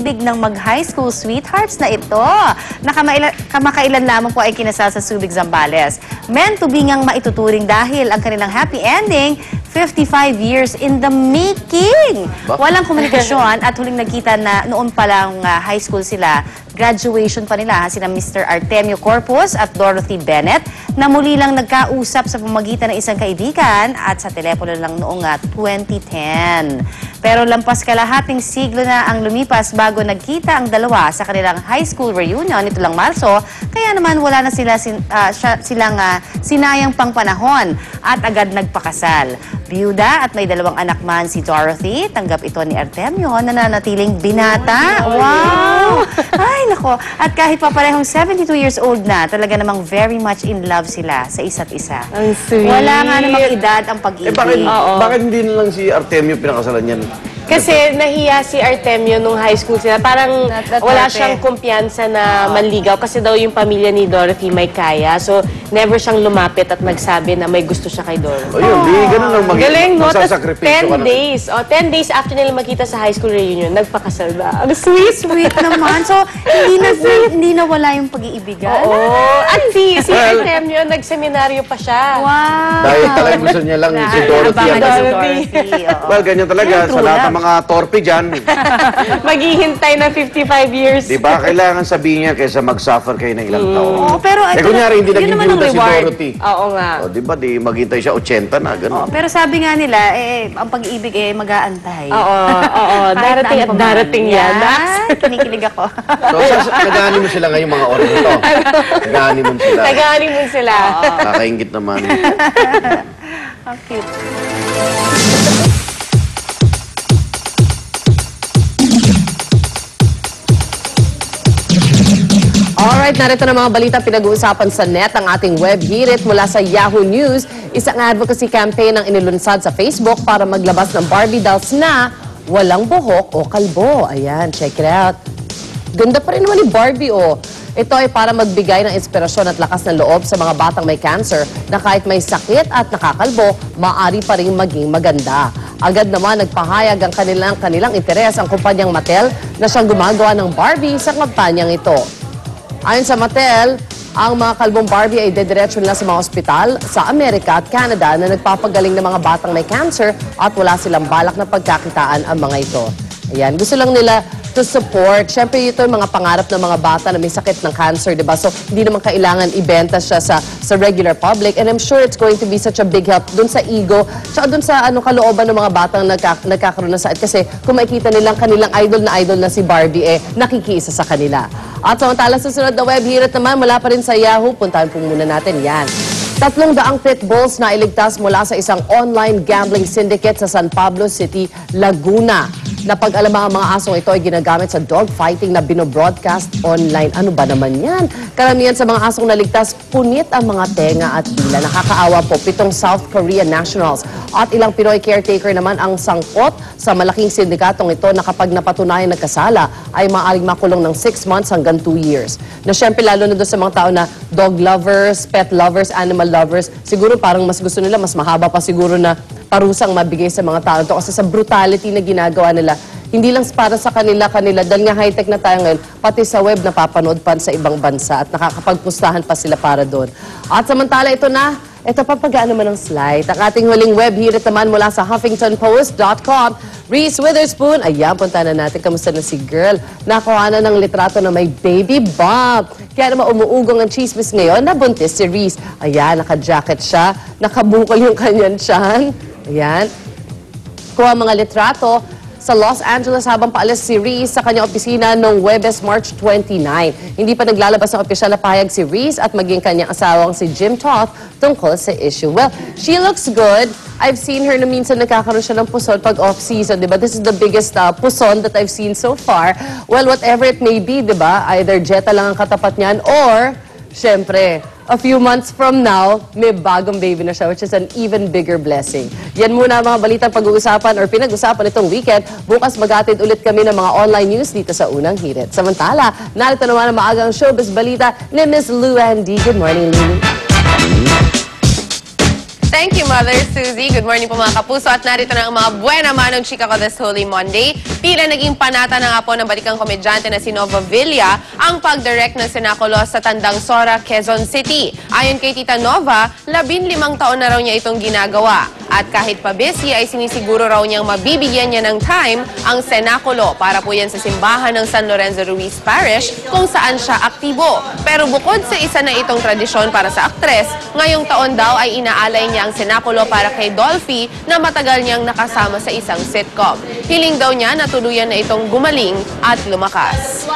hilig ng mag-high school sweethearts na ito, na kamakailan lamang po ay kinasal sa Subic, Zambales. Meant to be ngang maituturing dahil ang kanilang happy ending, 55 years in the making. Walang komunikasyon at huling nagkita na noon pa lang high school sila. Graduation pa nila, sina Mr. Artemio Corpus at Dorothy Bennett, na muli lang nagkausap sa pamagitan ng isang kaibigan at sa telepono lang noong 2010. Pero lampas kalahating siglo na ang lumipas bago nagkita ang dalawa sa kanilang high school reunion nito lang Marso, kaya naman wala na silang sinayang pang panahon at agad nagpakasal. Biyuda at may 2 anak man si Dorothy, tanggap ito ni Artemio na nanatiling binata. Wow! Ay, nako. At kahit pa parehong 72 years old na, talaga namang very much in love sila sa isa't isa. Ang sweet. Wala nga namang edad ang pag-ibig. Bakit hindi na lang si Artemio pinakasalan yan? Kasi nahiya si Artemio nung high school sila. Parang wala siyang kumpiyansa na manligaw kasi daw yung pamilya ni Dorothy may kaya. So, never siyang lumapit at nagsabi na may gusto siya kay Dorothy. O yun, di ganun lang Galing, no? magsasakripisyo 10 days. 10 days after nila magkita sa high school reunion, nagpakasal ba? Ang sweet. Sweet naman. So, hindi na wala yung pag-iibigan. Oo. At si Artemio, nagseminaryo pa siya. Wow. Dahil talagang gusto niya lang si Dorothy. Well, ganyan talaga. Sa lahat ng mga torpe dyan. Maghihintay na 55 years. Di ba? Kailangan sabihin niya kaysa mag-suffer kayo ng ilang taon. Oo, pero ito, kunyari, hindi naging biyuda si Dorothy. Oo nga. O, di ba? Di maghintay siya 80 na, gano'n. pero sabi nga nila, ang pag-ibig mag-aantay. Oo. Darating at darating yan. Kinikilig ako. So, nag-honeymoon mo sila ngayong mga oras ito. Nag-honeymoon sila. Nag-honeymoon sila. Kakaingit naman. Okay. Alright, narito na mga balita pinag-uusapan sa net ang ating web hirit mula sa Yahoo News. Isang advocacy campaign ang inilunsad sa Facebook para maglabas ng Barbie dolls na walang buhok o kalbo. Ayan, check it out. Ganda pa rin naman ni Barbie, oh. Ito ay para magbigay ng inspirasyon at lakas ng loob sa mga batang may cancer na kahit may sakit at nakakalbo, maaari pa rin maging maganda. Agad naman nagpahayag ang kanilang interes ang kumpanyang Mattel na siyang gumagawa ng Barbie sa kampanyang ito. Ayon sa Mattel, ang mga kalbong Barbie ay dediretso nila sa mga ospital sa Amerika at Canada na nagpapagaling ng mga batang may cancer at wala silang balak na pagkakitaan ang mga ito. Ayan, gusto lang nila to support. Siyempre, ito yung mga pangarap ng mga bata na may sakit ng cancer, di ba? So, hindi naman kailangan ibenta siya sa regular public. And I'm sure it's going to be such a big help dun sa ego, tsaka dun sa kalooban ng mga batang nagkakaroon ng sakit. Kasi kung makikita nilang kanilang idol na si Barbie, nakikiisa sa kanila. At samantala, susunod na web hirit naman, mula pa rin sa Yahoo. Puntahan po muna natin yan. 300 pit bulls na iligtas mula sa isang online gambling syndicate sa San Pablo City, Laguna. Napag-alamang ang mga asong ito ay ginagamit sa dogfighting na binobroadcast online. Ano ba naman yan? Karamihan sa mga asong naligtas, punit ang mga tenga at dila. Nakakaawa po, 7 South Korean nationals at ilang Pinoy caretaker naman ang sangkot sa malaking sindikatong ito na kapag napatunayan nagkasala ay maaaring makulong ng 6 months hanggang 2 years. Na syempre lalo na doon sa mga tao na dog lovers, pet lovers, animal lovers, siguro parang mas gusto nila, mas mahaba pa siguro na parusang mabigay sa mga tao ito kasi sa brutality na ginagawa nila. Hindi lang para sa kanila, dahil nga high-tech na tayo ngayon, pati sa web napapanood pa sa ibang bansa at nakakapagpustahan pa sila para doon. At samantala ito papagaan naman ng slide. Ang ating huling web hirit naman mula sa HuffingtonPost.com. Reese Witherspoon, ayan, punta na natin. Kamusta na si girl? Nakuha na ng litrato na may baby bump. Kaya naman umuugong ang chismis ngayon na buntis si Reese. Ayan, naka-jacket siya, nakabukol yung kanyang tiyan. Ayan. Kuha mga litrato sa Los Angeles habang paalis si Reese sa kanyang opisina noong Huwebes, March 29. Hindi pa naglalabas ng opisyal na pahayag si Reese at maging kanyang asawang si Jim Toth tungkol sa issue. Well, she looks good. I've seen her na minsan nagkakaroon siya ng puson pag off-season, diba? This is the biggest puson that I've seen so far. Well, whatever it may be, diba? Either Jetta lang ang katapat niyan or, syempre, a few months from now, may bagong baby na siya, which is an even bigger blessing. Yan muna mga balitang pag-uusapan or pinag-usapan itong weekend. Bukas maghatid ulit kami ng mga online news dito sa Unang Hirit. Samantala, narito naman ang maagang showbiz balita ni Miss Lou Andy. Good morning, Lou. Thank you, Mother Susie. Good morning po mga kapuso. At narito na ang mga buena manong chika ko this Holy Monday. Tila naging panata na nga po ng batikang komedyante na si Nova Villa ang pag-direct ng Cenaculo sa Tandang Sora, Quezon City. Ayon kay Tita Nova, 15 taon na raw niya itong ginagawa. At kahit pa busy ay sinisiguro raw niyang mabibigyan niya ng time ang Cenaculo para po yan sa simbahan ng San Lorenzo Ruiz Parish kung saan siya aktibo. Pero bukod sa isa na itong tradisyon para sa aktres, ngayong taon daw ay inaalay niya ang Cenaculo para kay Dolphy na matagal niyang nakasama sa isang sitcom. Hiling daw niya na tuluyan na itong gumaling at lumakas.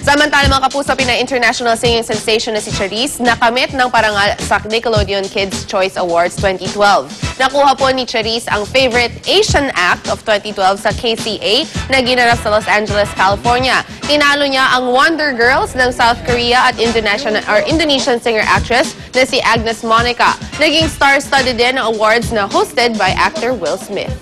Samantala mga kapuso, Pinay-international singing sensation na si Charisse nakamit ng parangal sa Nickelodeon Kids' Choice Awards 2012. Nakuha po ni Charisse ang Favorite Asian Act of 2012 sa KCA na ginanap sa Los Angeles, California. Tinalo niya ang Wonder Girls ng South Korea at Indonesian singer-actress na si Agnes Monica. Naging star-studded din ang awards na hosted by actor Will Smith.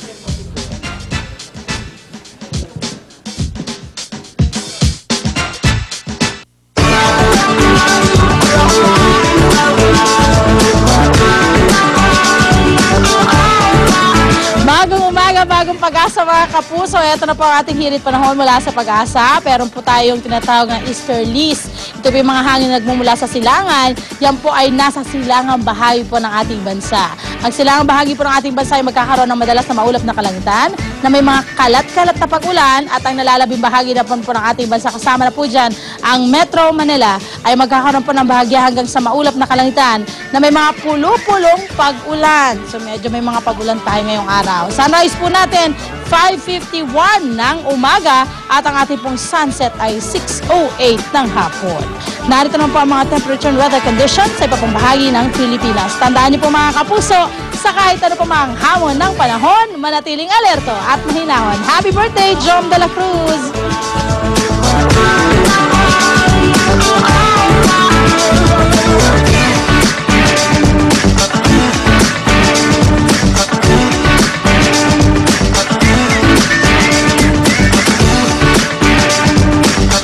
Bagong pag-asa mga kapuso. Ito na po ang ating hirit panahon mula sa pag-asa. Pero po tayong tinatawag ng easterlies. Ito po yung mga hangin na nagmumula sa silangan. Yan po ay nasa silangang bahagi po ng ating bansa. Ang silangang bahagi po ng ating bansa ay magkakaroon ng madalas na maulap na kalangitan na may mga kalat-kalat na pag-ulan at ang nalalabing bahagi na po ng ating bansa kasama na po dyan ang Metro Manila ay magkakaroon po ng bahagya hanggang sa maulap na kalangitan na may mga pulo-pulong pag-ulan. So medyo may mga pag-ulan tayo ngayong araw. Sunrise po natin 5:51 ng umaga at ang ating pong sunset ay 6:08 ng hapon. Narito naman po ang mga temperature and weather conditions sa iba pong bahagi ng Pilipinas. Tandaan niyo po mga kapuso, sa kahit ano po mga hamon ng panahon, manatiling alerto at mahinahon. Happy birthday, Jom de la Cruz!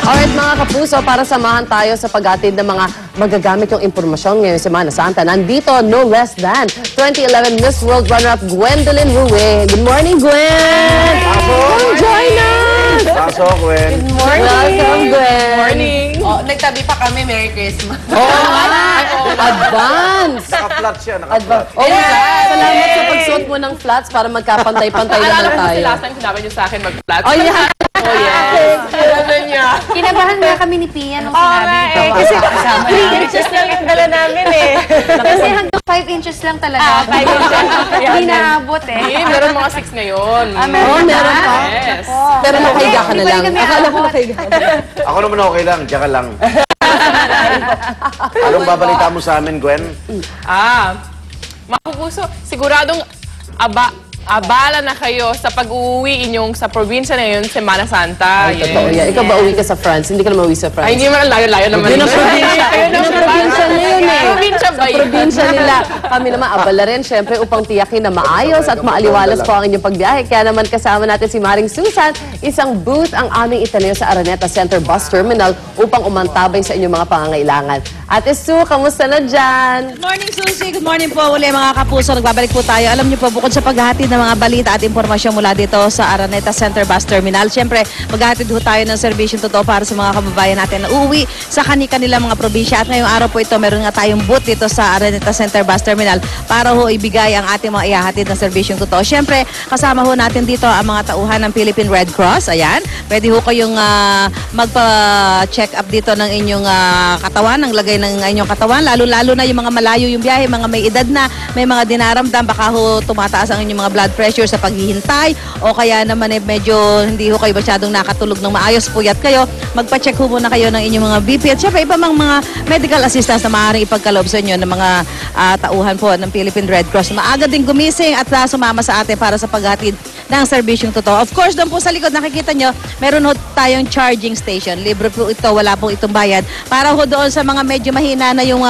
Alright mga kapuso, para samahan tayo sa paghatid ng mga magagamit yung informasyon ngayong Semana Santa. Nandito, no less than 2011 Miss World runner-up Gwendolyn Rue. Good morning, Gwen! Come join us! Pasok, Gwen. Good morning! Welcome, Gwen! Good morning! Oh, nagtabi pa kami, Merry Christmas. Advance! Naka-flat siya, naka-flat. Oh, salamat sa pagsuot mo ng flats para magkapantay-pantay naman Alam ko tayo. si last time sinabi niyo sa akin mag-flat. Oh, yeah! Oh, yes. Ano niya? Kinabahan nga kami ni Pia nung sinabi ito. Kasi 3 inches lang yung dala namin eh. Kasi hanggang 5 inches lang talaga. 5 inches. Hindi naabot eh. Hindi, meron mga 6 ngayon. Oh, meron pa. Yes. Pero nakahiga ka na Hindi pa lang. rin kami Akala ko aabot. nakahiga ka na lang. Ako naman okay lang, diyan ka lang. Anong babalita mo sa amin, Gwen? Mga kapuso, siguradong abala na kayo sa pag-uwi inyong sa probinsya na yun, Semana Santa. Ay, totoo yan. Ikaw ba uwi ka sa France? Hindi ka naman uwi sa France. Ay, hindi naman layo-layo naman. Yun ang probinsya. Yun ang probinsya na yun eh. Probinsya ba Sa yun? probinsya nila. Kami naman abala rin, syempre, upang tiyakin na maayos at maaliwalas po ang inyong pagbiyahe. Kaya naman kasama natin si Maring Susan, isang booth ang aming itanayo sa Araneta Center Bus Terminal upang umantabay sa inyong mga pangangailangan. Ate Sue, kamusta na dyan? Good morning, Susie. Good morning po uli mga kapuso. Nagbabalik po tayo. Alam niyo po, bukod sa paghahatid ng mga balita at impormasyon mula dito sa Araneta Center Bus Terminal, syempre, maghahatid po tayo ng serbisyong totoo para sa mga kababayan natin na uuwi sa kanilang mga probinsya. At ngayong araw po ito, meron nga tayong booth dito sa Araneta Center Bus Terminal para ho ibigay ang ating mga ihahatid ng serbisyong totoo. Syempre, kasama ho natin dito ang mga tauhan ng Philippine Red Cross. Ayan, pwede ho kayong magpa-check up dito ng inyong katawan, ng lagay ng inyong katawan, lalo-lalo na yung mga malayo yung biyahe, mga may edad na, may mga dinaramdam, baka ho tumataas ang inyong mga blood pressure sa paghihintay o kaya naman medyo hindi ho kayo masyadong nakatulog ng maayos, puyat kayo, magpa-check ho muna kayo ng inyong mga BP at syempre iba mga medical assistance na maaaring ipagkaloob sa inyo ng mga tauhan po ng Philippine Red Cross. Maaga din gumising at sumama sa atin para sa paghatid ng serbisyong totoo. Of course, doon po sa likod, nakikita nyo, meron ho tayong charging station. Libre po ito, wala pong itong bayad. Para ho doon sa mga medyo mahina na yung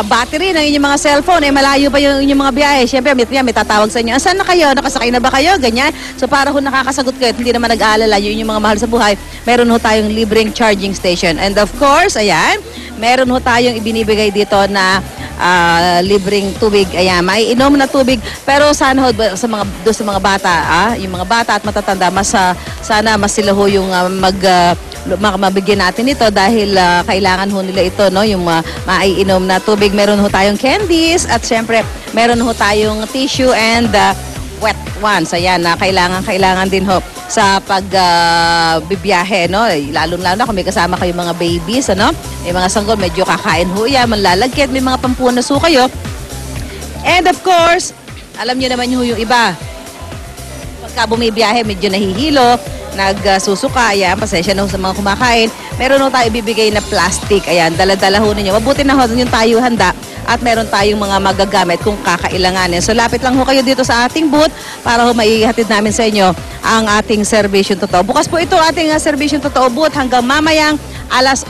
battery ng inyong mga cellphone, malayo pa yung inyong mga biyahe. Siyempre, may tatawag sa inyo, saan na kayo? Nakasakay na ba kayo? Ganyan. So para ho nakakasagot kayo at hindi naman nag-aalala yung inyong mga mahal sa buhay, meron ho tayong libreng charging station. And of course, ayan, meron ho tayong ibinibigay dito na libreng tubig. Ayan, maiinom na tubig. Pero sana ho, sa mga bata, yung mga bata at matatanda, sana mas sila ho yung mabigyan natin ito dahil kailangan ho nila ito, no? Yung maiinom na tubig. Meron ho tayong candies at syempre meron ho tayong tissue and wet ones. Ayan, na kailangan din ho sa pagbibiyahe, no? Lalo-lalo na kung may kasama kayo mga babies, ano? May mga sanggol, medyo kakain ho yan, manlalagkit, may mga pampunas ho kayo. And of course, alam nyo naman yung iba. Pagka bumibiyahe, medyo nahihilo, nagsusuka, ayan, pasensya na ho sa mga kumakain. Meron ho tayo ibibigay na plastic, ayan, dala-dala ho ninyo. Mabuti na ho, yung tayo handa at meron tayong mga magagamit kung kakailanganin. So lapit lang ho kayo dito sa ating booth para ho maihatid namin sa inyo ang ating Serbisyong Totoo. Bukas po ito ating Serbisyong Totoo booth hanggang mamayang alas